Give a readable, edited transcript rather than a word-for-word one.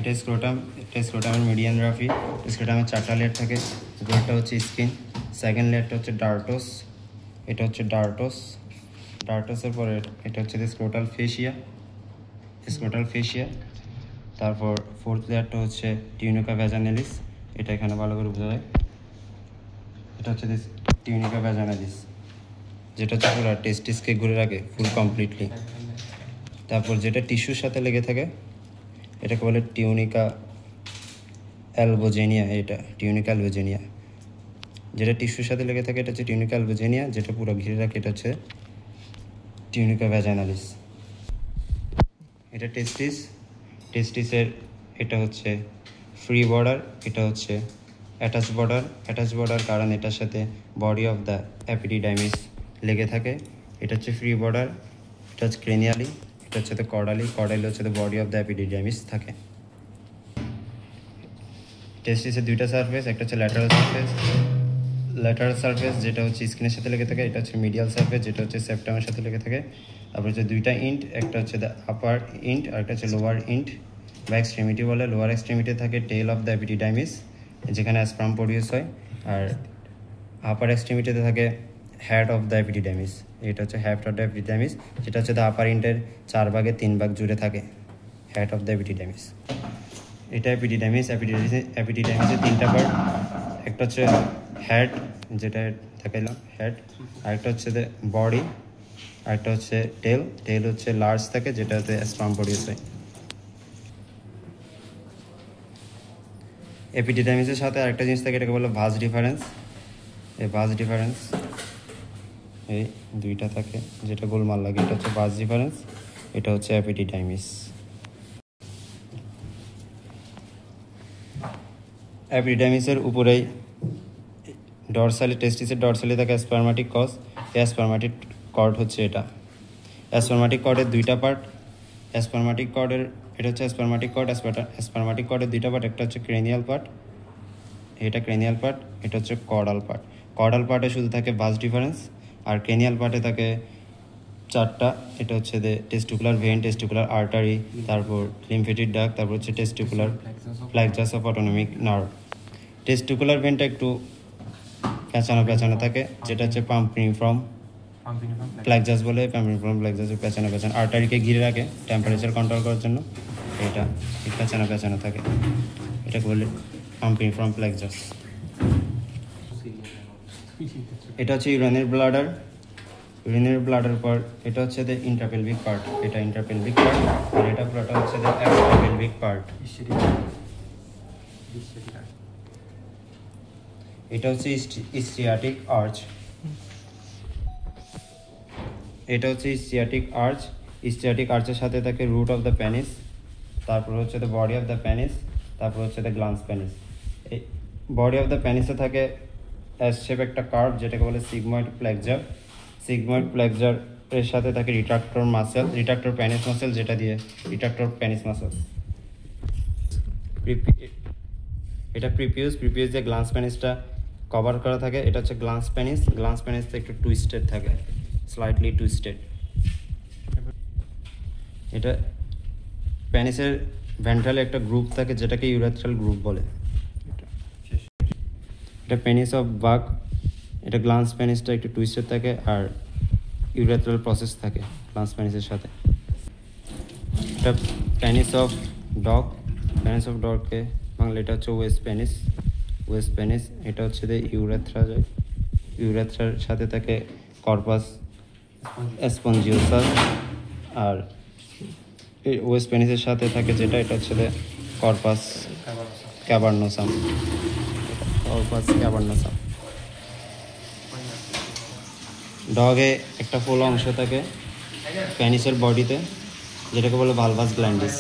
এটা স্ক্রোটামের মিডিয়ান রাফি। স্ক্রোটামের 4টা লেয়ার থাকে। উপরটা হচ্ছে স্কিন, সেকেন্ড লেয়ারটা হচ্ছে ডার্টোস, এটা হচ্ছে ডার্টোসের পরে এটা হচ্ছে স্ক্রোটাল ফেসিয়া। তারপর ফোর্থ লেয়ারটা হচ্ছে টিউনিকা ভ্যাজানালিস, এটা এখানে ভালো করে বোঝা যায়। এটা হচ্ছে টিউনিকা ভ্যাজানালিস, যেটা হচ্ছে পুরো টেস্টিসকে ঘুরে রাখে ফুল কমপ্লিটলি। তারপর যেটা টিস্যুর সাথে লেগে থাকে এটাকে বলে টিউনিকা অ্যালবোজেনিয়া। এটা টিউনিকা অ্যালবোজেনিয়া, যেটা টিস্যুর সাথে লেগে থাকে এটা হচ্ছে টিউনিকা অ্যালবোজেনিয়া, যেটা পুরো ঘিরে রাখে এটা হচ্ছে টিউনিকা ভ্যাজানালিস। এটা টেস্টিসের এটা হচ্ছে ফ্রি বর্ডার, এটা হচ্ছে অ্যাটাচ বর্ডার কারণ এটার সাথে বডি অফ দ্য এপিডিডাইমিস লেগে থাকে। এটা হচ্ছে ফ্রি বর্ডার, এটা হচ্ছে ক্রেনিয়ালি, এটা হচ্ছে কর্ডালি হচ্ছে বডি অফ দ্য এপিডিডাইমিস থাকে। টেস্টিসের দুইটা সারফেস, একটা হচ্ছে ল্যাটারাল সারফেস যেটা হচ্ছে স্কিনের সাথে লেগে থাকে, এটা হচ্ছে মিডিয়াল সারফেস যেটা হচ্ছে সেপ্টামের সাথে লেগে থাকে। তারপর হচ্ছে দুইটা ইন্ট, একটা হচ্ছে দ্য আপার ইন্ট আর একটা হচ্ছে লোয়ার ইন্ট বা এক্সট্রিমিটি বলে। লোয়ার এক্সট্রিমিটি থাকে টেল অফ দ্য এপিডিডাইমিস যেখানে স্পার্ম প্রডিউস হয়, আর আপার এক্সট্রিমিটিতে থাকে হেড অফ দ্য এপিডিডাইমিস, এটা হচ্ছে হেড অফ দ্য এপিডিডাইমিস যেটা হচ্ছে দ্য আপার ইন্টের 4 ভাগে 3 ভাগ জুড়ে থাকে হেড অফ দ্য এপিডিডাইমিস। এটা এপিডিডাইমিসের 3টা পার্ট, একটা হচ্ছে হেড যেটা দেখাইলাম হেড, আরেকটা হচ্ছে বডি, আরেকটা হচ্ছে টেল হচ্ছে লার্জ থাকে যেটাতে স্পার্ম প্রডিউস হয়। এপিডিডাইমিসের সাথে আরেকটা জিনিস থাকে এটাকে বলে ভাস ডিফারেন্স। এই দুইটা থাকে যেটা গোলমাল লাগে, এটা হচ্ছে ভাস ডিফারেন্স, এটা হচ্ছে এপিডিডাইমিস। এপিডিডাইমিসের উপরেই টেস্টিসের ডরসালি থাকে স্পার্মাটিক কজ। স্পার্মাটিক কর্ড হচ্ছে এটা। স্পার্মাটিক কর্ডের 2টা পার্ট, এটা হচ্ছে স্পার্মাটিক কর্ডের 2টা পার্ট, একটা হচ্ছে ক্রেনিয়াল পার্ট, এটা হচ্ছে কর্ডাল পার্টে শুধু থাকে ভাস ডিফারেন্স, আর ক্রেনিয়াল পার্টে থাকে 4টা, এটা হচ্ছে টেস্টিকুলার ভেন, টেস্টিকুলার আর্টারি, তারপর লিম্ফেটিক ডাক্ট, তারপর হচ্ছে testicular plexus of autonomic nerve. Testicular ভেনটা একটু পেঁচানো থাকে যেটা হচ্ছে পাম্পিনিফর্ম প্লেক্সাস বলে, পেঁচানো আর্টারিকে ঘিরে রাখে টেম্পারেচার কন্ট্রোল করার জন্য, এটা পেঁচানো থাকে, এটাকে বলে পাম্পিনিফর্ম প্লেক্সাস। এটা হচ্ছে ইউরিনের ব্লাডার পার্ট, এটা হচ্ছে ইন্ট্রাপেলভিক পার্ট, আর এটা পুরোটা হচ্ছে এক্সট্রাপেলভিক পার্ট। এটা হচ্ছে ইস্টিয়াটিক আর্চ, ইস্টিয়াটিক আর্চের সাথে থাকে রুট অফ দ্য পেনিস, তারপর হচ্ছে বডি অফ দ্য পেনিস, তারপর হচ্ছে গ্ল্যান্স পেনিস। এই বডি অফ দ্য পেনিসে থাকে এস শেপ একটা কার্ভ যেটাকে বলে সিগময়েড প্লেক্সার এর সাথে থাকে রিট্রাক্টর পেনিস মাসেল, যেটা দিয়ে রিট্রাক্টর পেনিস মাসেল। এটা প্রিপিউস দিয়ে গ্ল্যান্স পেনিসটা কভার করা থাকে, এটা হচ্ছে গ্ল্যান্স পেনিসটা একটু টুইস্টেড থাকে, স্লাইটলি টুইস্টেড। এটা পেনিসের ভেন্ট্রালে একটা গ্রুপ থাকে যেটাকে ইউরেথ্রাল গ্রুপ বলে। এটা পেনিস অফ বাঘ, এটা গ্ল্যান্স পেনিসটা একটু টুইস্টেড থাকে আর ইউরেথ্রাল প্রসেস থাকে গ্ল্যান্স পেনিসের সাথে। এটা পেনিস অফ ডগকে বাংলা এটা হচ্ছে ওয়েস্ট পেনিস, এটা হচ্ছে ইউরেথ্রার সাথে থাকে কর্পাস স্পঞ্জিওসাস, আর ওয়েস্ট পেনিসের সাথে থাকে যেটা এটা হচ্ছে কর্পাস ক্যাভার্নোসাম। ডগে একটা ফুল অংশ থাকে পেনিসের বডিতে যেটাকে বলে ভালভাস গ্ল্যান্ডিস।